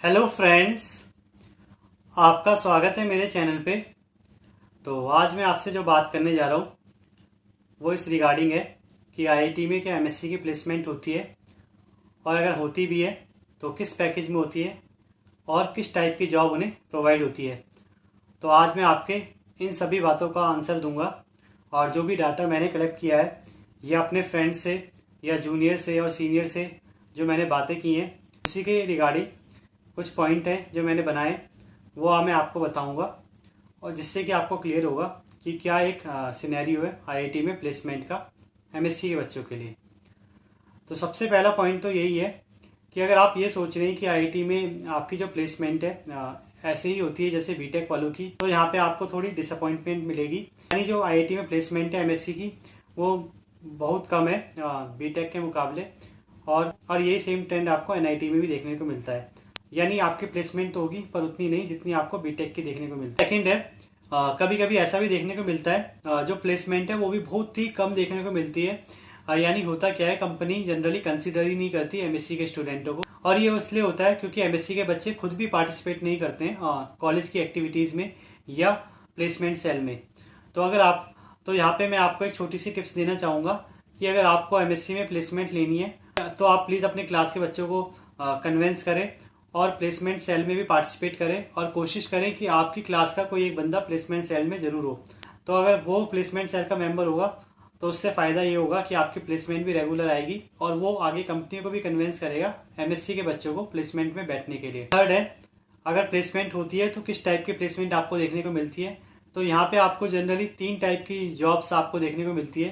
Hello friends, आपका स्वागत है मेरे चैनल पे। तो आज मैं आपसे जो बात करने जा रहा हूँ वो इस रिगार्डिंग है कि आईआईटी में क्या एमएससी की प्लेसमेंट होती है, और अगर होती भी है तो किस पैकेज में होती है और किस टाइप की जॉब उन्हें प्रोवाइड होती है। तो आज मैं आपके इन सभी बातों का आंसर दूंगा, और जो भी डाटा मैंने कलेक्ट किया है या अपने फ्रेंड्स से या जूनियर से और सीनियर से जो मैंने बातें की हैं उसी के रिगार्डिंग कुछ पॉइंट हैं जो मैंने बनाए, वो मैं आपको बताऊंगा, और जिससे कि आपको क्लियर होगा कि क्या एक सिनेरियो है आईआईटी में प्लेसमेंट का एमएससी के बच्चों के लिए। तो सबसे पहला पॉइंट तो यही है कि अगर आप ये सोच रहे हैं कि आईआईटी में आपकी जो प्लेसमेंट है ऐसे ही होती है जैसे बीटेक वालों की, तो यहाँ पे आपको थोड़ी डिसअपॉइंटमेंट मिलेगी। यानी जो आईआईटी में प्लेसमेंट है एमएससी की वो बहुत कम है बीटेक के मुकाबले, और यही सेम ट्रेंड आपको एनआईटी में भी देखने को मिलता है। यानी आपकी प्लेसमेंट तो होगी पर उतनी नहीं जितनी आपको बीटेक की देखने को मिलती है। सेकेंड है, कभी कभी ऐसा भी देखने को मिलता है जो प्लेसमेंट है वो भी बहुत ही कम देखने को मिलती है। यानी होता क्या है, कंपनी जनरली कंसिडर ही नहीं करती एमएससी के स्टूडेंटों को, और ये इसलिए होता है क्योंकि एमएससी के बच्चे खुद भी पार्टिसिपेट नहीं करते हैं कॉलेज की एक्टिविटीज़ में या प्लेसमेंट सेल में। तो अगर आप तो यहाँ पे मैं आपको एक छोटी सी टिप्स देना चाहूँगा कि अगर आपको एमएससी में प्लेसमेंट लेनी है तो आप प्लीज़ अपने क्लास के बच्चों को कन्वेंस करें और प्लेसमेंट सेल में भी पार्टिसिपेट करें, और कोशिश करें कि आपकी क्लास का कोई एक बंदा प्लेसमेंट सेल में ज़रूर हो। तो अगर वो प्लेसमेंट सेल का मेंबर होगा तो उससे फ़ायदा ये होगा कि आपकी प्लेसमेंट भी रेगुलर आएगी, और वो आगे कंपनी को भी कन्वेंस करेगा एमएससी के बच्चों को प्लेसमेंट में बैठने के लिए। थर्ड है, अगर प्लेसमेंट होती है तो किस टाइप की प्लेसमेंट आपको देखने को मिलती है। तो यहाँ पे आपको जनरली 3 टाइप की जॉब्स आपको देखने को मिलती है।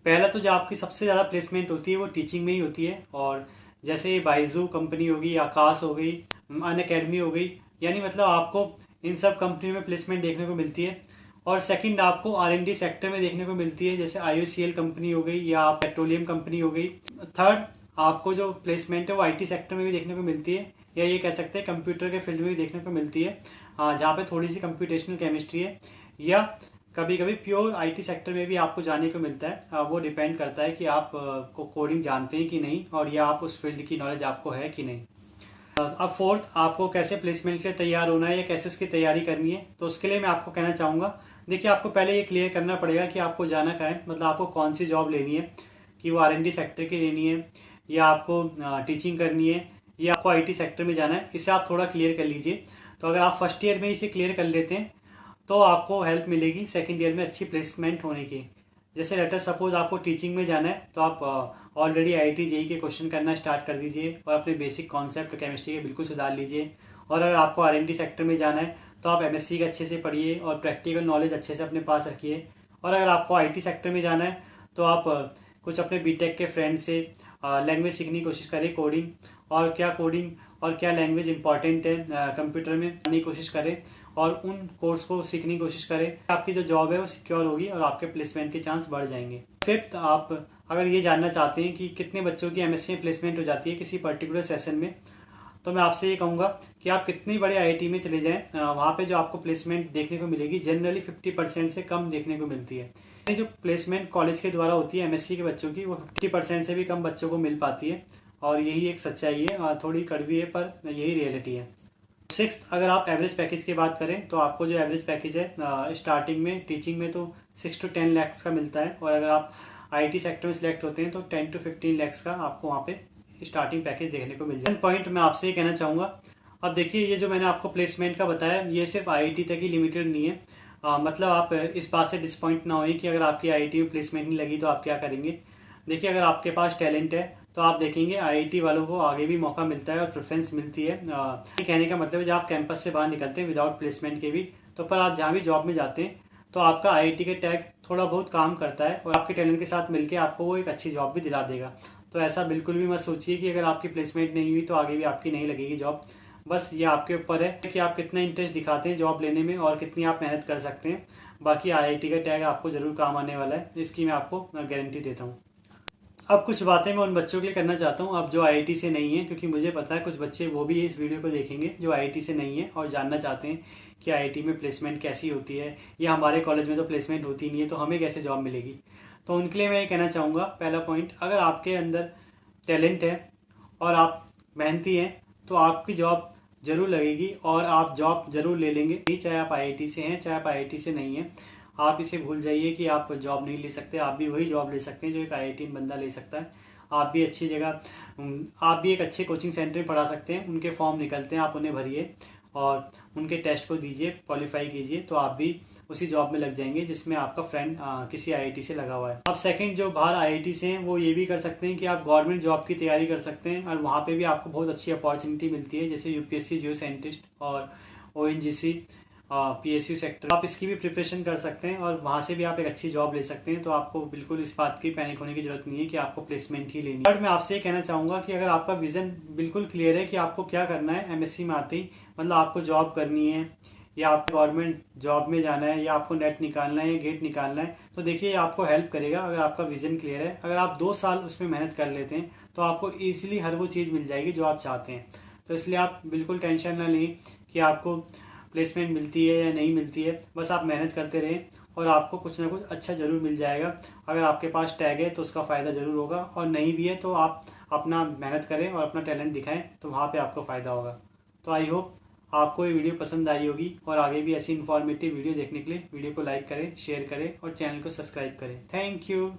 पहला तो जो आपकी सबसे ज़्यादा प्लेसमेंट होती है वो टीचिंग में ही होती है, और जैसे बाइजू कंपनी होगी, आकाश हो गई, अन अकेडमी हो गई, यानी मतलब आपको इन सब कंपनियों में प्लेसमेंट देखने को मिलती है। और सेकंड आपको आरएनडी सेक्टर में देखने को मिलती है, जैसे आईओसीएल कंपनी हो गई या पेट्रोलियम कंपनी हो गई। थर्ड आपको जो प्लेसमेंट है वो आईटी सेक्टर में भी देखने को मिलती है, या ये कह सकते हैं कंप्यूटर के फील्ड में भी देखने को मिलती है, जहाँ पे थोड़ी सी कंप्यूटेशनल केमिस्ट्री है, या कभी कभी प्योर आईटी सेक्टर में भी आपको जाने को मिलता है। वो डिपेंड करता है कि आप को कोडिंग जानते हैं कि नहीं, और या आप उस फील्ड की नॉलेज आपको है कि नहीं। अब फोर्थ, आपको कैसे प्लेसमेंट के लिए तैयार होना है या कैसे उसकी तैयारी करनी है, तो उसके लिए मैं आपको कहना चाहूँगा, देखिए आपको पहले ये क्लियर करना पड़ेगा कि आपको जाना कहाँ है, मतलब आपको कौन सी जॉब लेनी है, कि वो आरएनडी सेक्टर की लेनी है या आपको टीचिंग करनी है या आपको आईटी सेक्टर में जाना है। इसे आप थोड़ा क्लियर कर लीजिए। तो अगर आप फर्स्ट ईयर में इसे क्लियर कर लेते हैं तो आपको हेल्प मिलेगी सेकेंड ईयर में अच्छी प्लेसमेंट होने की। जैसे लेटर सपोज आपको टीचिंग में जाना है तो आप ऑलरेडी आईआईटी जेईई के क्वेश्चन करना स्टार्ट कर दीजिए और अपने बेसिक कॉन्सेप्ट केमिस्ट्री के बिल्कुल सुधार लीजिए। और अगर आपको आरएनडी सेक्टर में जाना है तो आप एमएससी का अच्छे से पढ़िए और प्रैक्टिकल नॉलेज अच्छे से अपने पास रखिए। और अगर आपको आईटी सेक्टर में जाना है तो आप कुछ अपने बीटेक के फ्रेंड से लैंग्वेज सीखने की कोशिश करें, कोडिंग और क्या लैंग्वेज इंपॉर्टेंट है कंप्यूटर में जानने की कोशिश करें, और उन कोर्स को सीखने की कोशिश करें। आपकी जो जॉब है वो सिक्योर होगी और आपके प्लेसमेंट के चांस बढ़ जाएंगे। फिफ्थ, आप अगर ये जानना चाहते हैं कि कितने बच्चों की एमएससी में प्लेसमेंट हो जाती है किसी पर्टिकुलर सेशन में, तो मैं आपसे ये कहूँगा कि आप कितनी बड़े आईआईटी में चले जाएं, वहाँ पे जो आपको प्लेसमेंट देखने को मिलेगी जनरली 50% से कम देखने को मिलती है। जो प्लेसमेंट कॉलेज के द्वारा होती है एमएससी के बच्चों की, वो 50% से भी कम बच्चों को मिल पाती है, और यही एक सच्चाई है, थोड़ी कड़वी है पर यही रियलिटी है। सिक्स्थ, अगर आप एवरेज पैकेज की बात करें तो आपको जो एवरेज पैकेज है स्टार्टिंग में टीचिंग में तो 6 to 10 lakhs का मिलता है, और अगर आप आईटी सेक्टर में सिलेक्ट होते हैं तो 10 to 15 lakhs का आपको वहाँ पे स्टार्टिंग पैकेज देखने को मिल जाए। पॉइंट मैं आपसे ये कहना चाहूँगा, अब देखिए ये जो मैंने आपको प्लेसमेंट का बताया ये सिर्फ आईआईटी तक ही लिमिटेड नहीं है। मतलब आप इस बात से डिसपॉइंट ना होए कि अगर आपकी आईआईटी में प्लेसमेंट नहीं लगी तो आप क्या करेंगे। देखिए अगर आपके पास टैलेंट है तो आप देखेंगे आईआईटी वालों को आगे भी मौका मिलता है और प्रेफरेंस मिलती है। ये कहने का मतलब है जब आप कैंपस से बाहर निकलते हैं विदाउट प्लेसमेंट के भी, तो पर आप जहाँ भी जॉब में जाते हैं तो आपका आईआईटी के टैग थोड़ा बहुत काम करता है, और आपके टैलेंट के साथ मिलकर आपको वो एक अच्छी जॉब भी दिला देगा। तो ऐसा बिल्कुल भी मत सोचिए कि अगर आपकी प्लेसमेंट नहीं हुई तो आगे भी आपकी नहीं लगेगी जॉब। बस ये आपके ऊपर है कि आप कितना इंटरेस्ट दिखाते हैं जॉब लेने में और कितनी आप मेहनत कर सकते हैं। बाकी आईआईटी का टैग आपको ज़रूर काम आने वाला है, इसकी मैं आपको गारंटी देता हूँ। अब कुछ बातें मैं उन बच्चों के लिए करना चाहता हूँ अब जो आईआईटी से नहीं है, क्योंकि मुझे पता है कुछ बच्चे वो भी इस वीडियो को देखेंगे जो आईआईटी से नहीं है और जानना चाहते हैं कि आईआईटी में प्लेसमेंट कैसी होती है, या हमारे कॉलेज में तो प्लेसमेंट होती नहीं है तो हमें कैसे जॉब मिलेगी। तो उनके लिए मैं ये कहना चाहूँगा, पहला पॉइंट, अगर आपके अंदर टैलेंट है और आप मेहनती हैं तो आपकी जॉब ज़रूर लगेगी और आप जॉब ज़रूर ले लेंगे, चाहे आप आईआईटी से हैं चाहे आप आईआईटी से नहीं हैं। आप इसे भूल जाइए कि आप जॉब नहीं ले सकते, आप भी वही जॉब ले सकते हैं जो एक आईआईटी बंदा ले सकता है। आप भी अच्छी जगह, आप भी एक अच्छे कोचिंग सेंटर में पढ़ा सकते हैं। उनके फॉर्म निकलते हैं, आप उन्हें भरिए और उनके टेस्ट को दीजिए, क्वालिफाई कीजिए, तो आप भी उसी जॉब में लग जाएंगे जिसमें आपका फ्रेंड किसी आईआईटी से लगा हुआ है। अब सेकंड, जो बाहर आईआईटी से हैं वो ये भी कर सकते हैं कि आप गवर्नमेंट जॉब की तैयारी कर सकते हैं और वहाँ पे भी आपको बहुत अच्छी अपॉर्चुनिटी मिलती है, जैसे यूपीएससी जियो साइंटिस्ट और ओएनजीसी पीएसयू सेक्टर। आप इसकी भी प्रिपरेशन कर सकते हैं और वहाँ से भी आप एक अच्छी जॉब ले सकते हैं। तो आपको बिल्कुल इस बात की पैनिक होने की जरूरत नहीं है कि आपको प्लेसमेंट ही लेनी है। बट मैं आपसे ये कहना चाहूँगा कि अगर आपका विजन बिल्कुल क्लियर है कि आपको क्या करना है एमएससी में आते ही, मतलब आपको जॉब करनी है या आपको गवर्नमेंट जॉब में जाना है या आपको नेट निकालना है या गेट निकालना है, तो देखिए आपको हेल्प करेगा अगर आपका विजन क्लियर है। अगर आप 2 साल उसमें मेहनत कर लेते हैं तो आपको ईजिली हर वो चीज़ मिल जाएगी जो आप चाहते हैं। तो इसलिए आप बिल्कुल टेंशन ना लें कि आपको प्लेसमेंट मिलती है या नहीं मिलती है, बस आप मेहनत करते रहें और आपको कुछ ना कुछ अच्छा ज़रूर मिल जाएगा। अगर आपके पास टैग है तो उसका फ़ायदा ज़रूर होगा, और नहीं भी है तो आप अपना मेहनत करें और अपना टैलेंट दिखाएं, तो वहाँ पे आपको फ़ायदा होगा। तो आई होप आपको ये वीडियो पसंद आई होगी, और आगे भी ऐसी इन्फॉर्मेटिव वीडियो देखने के लिए वीडियो को लाइक करें, शेयर करें और चैनल को सब्सक्राइब करें। Thank you.